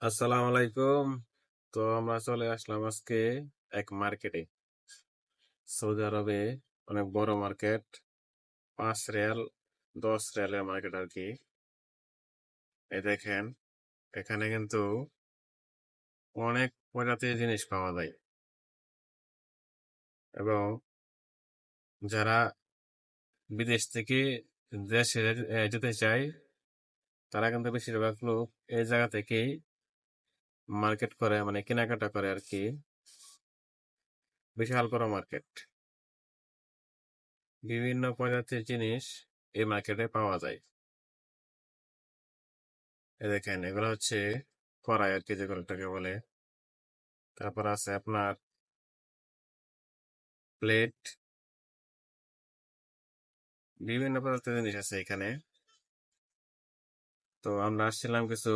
আসসালামু আলাইকুম। তো আমরা চলে আসলাম আজকে এক মার্কেটে। সৌদি আরবে অনেক বড় মার্কেট, 5 রিয়াল 10 রিয়ালের মার্কেট আর কি। এই দেখেন, এখানে কিন্তু অনেক প্রজাতির জিনিস পাওয়া যায় এবং যারা বিদেশ থেকে দেশে যেতে চায় তারা কিন্তু বেশিরভাগ লোক এই জায়গা থেকেই মার্কেট করে, মানে কেনাকাটা করে আর কি। বিশাল বড় মার্কেট, বিভিন্ন প্রজাতির জিনিস এই মার্কেটে পাওয়া যায়। এই দেখেন, এগুলো হচ্ছে কড়াই আর কি, যেগুলোটাকে বলে। তারপর আছে আপনার প্লেট, বিভিন্ন প্রজাতির জিনিস আছে এখানে। তো আমরা আসছিলাম কিছু